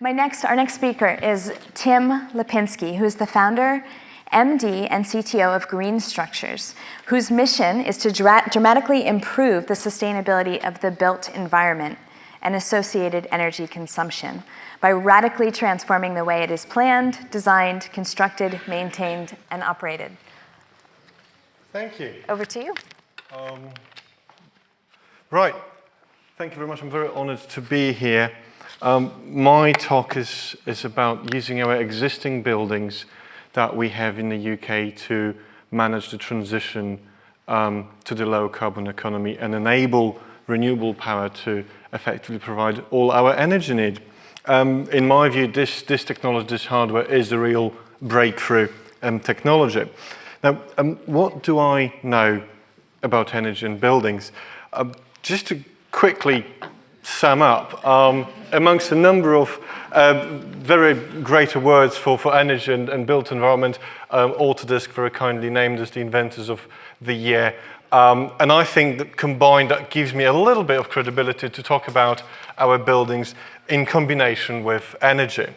Our next speaker is Tim Lipinski, who is the founder, MD, and CTO of Green Structures, whose mission is to dramatically improve the sustainability of the built environment and associated energy consumption by radically transforming the way it is planned, designed, constructed, maintained, and operated. Thank you. Over to you. Right. Thank you very much. I'm very honored to be here. My talk is about using our existing buildings that we have in the UK to manage the transition to the low carbon economy and enable renewable power to effectively provide all our energy need. In my view, this technology, this hardware is a real breakthrough technology. Now, what do I know about energy and buildings? Just to quickly sum up, amongst a number of very great awards for energy and built environment, Autodesk very kindly named us the inventors of the year. And I think that combined, that gives me a little bit of credibility to talk about our buildings in combination with energy.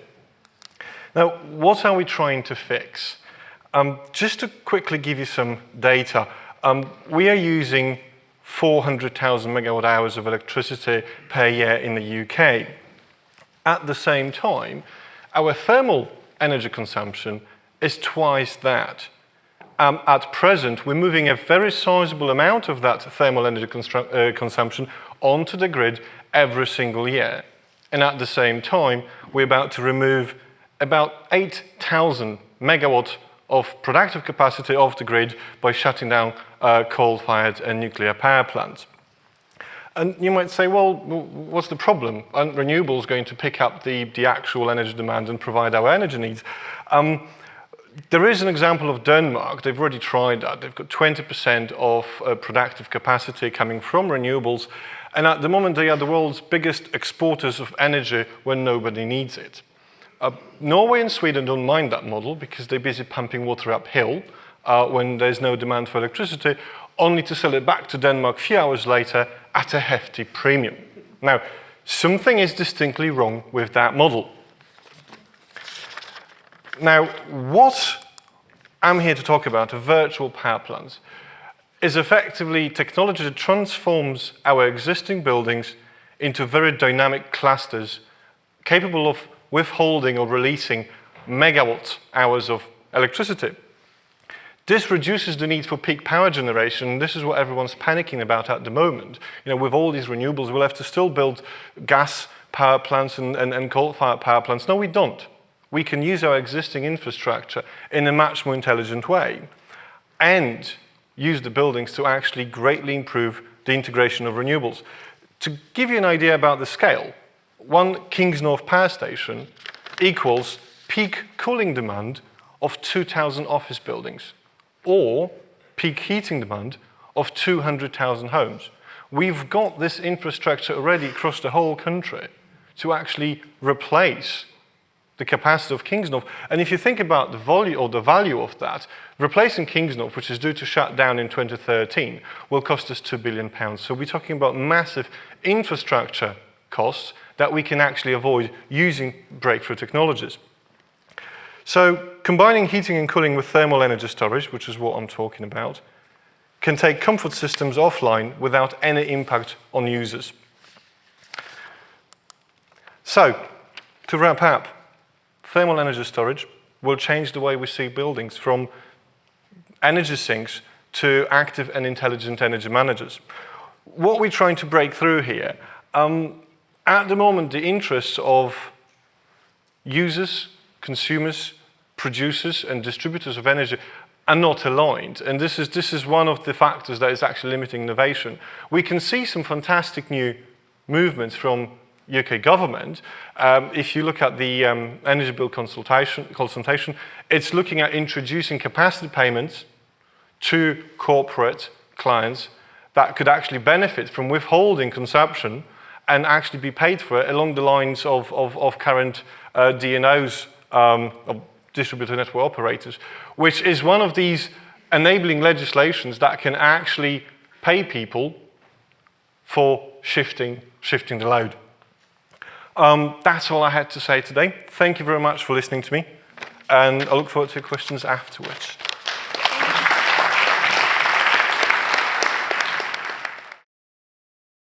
Now, what are we trying to fix? Just to quickly give you some data, we are using 400,000 megawatt hours of electricity per year in the UK. At the same time, our thermal energy consumption is twice that. At present, we're moving a very sizable amount of that thermal energy consumption onto the grid every single year. And at the same time, we're about to remove about 8,000 megawatts of productive capacity off the grid by shutting down coal-fired and nuclear power plants. And you might say, well, what's the problem? Aren't renewables going to pick up the actual energy demand and provide our energy needs? There is an example of Denmark. They've already tried that. They've got 20% of productive capacity coming from renewables. And at the moment, they are the world's biggest exporters of energy when nobody needs it. Norway and Sweden don't mind that model because they're busy pumping water uphill when there's no demand for electricity, only to sell it back to Denmark a few hours later at a hefty premium. Now, something is distinctly wrong with that model. Now, what I'm here to talk about, virtual power plants, is effectively technology that transforms our existing buildings into very dynamic clusters capable of withholding or releasing megawatt hours of electricity. This reduces the need for peak power generation. This is what everyone's panicking about at the moment. You know, with all these renewables, we'll have to still build gas power plants and coal-fired power plants. No, we don't. We can use our existing infrastructure in a much more intelligent way and use the buildings to actually greatly improve the integration of renewables. To give you an idea about the scale, one Kingsnorth power station equals peak cooling demand of 2,000 office buildings or peak heating demand of 200,000 homes. We've got this infrastructure already across the whole country to actually replace the capacity of Kingsnorth. And if you think about the value of that, replacing Kingsnorth, which is due to shut down in 2013, will cost us £2 billion. So we're talking about massive infrastructure costs that we can actually avoid using breakthrough technologies. So combining heating and cooling with thermal energy storage, which is what I'm talking about, can take comfort systems offline without any impact on users. So, to wrap up, thermal energy storage will change the way we see buildings from energy sinks to active and intelligent energy managers. What we're trying to break through here, at the moment, the interests of users, consumers, producers, and distributors of energy are not aligned. And this is one of the factors that is actually limiting innovation. We can see some fantastic new movements from UK government. If you look at the Energy Bill consultation, it's looking at introducing capacity payments to corporate clients that could actually benefit from withholding consumption and actually be paid for it along the lines of current DNOs, of distributed network operators, which is one of these enabling legislations that can actually pay people for shifting the load. That's all I had to say today. Thank you very much for listening to me, and I look forward to questions afterwards.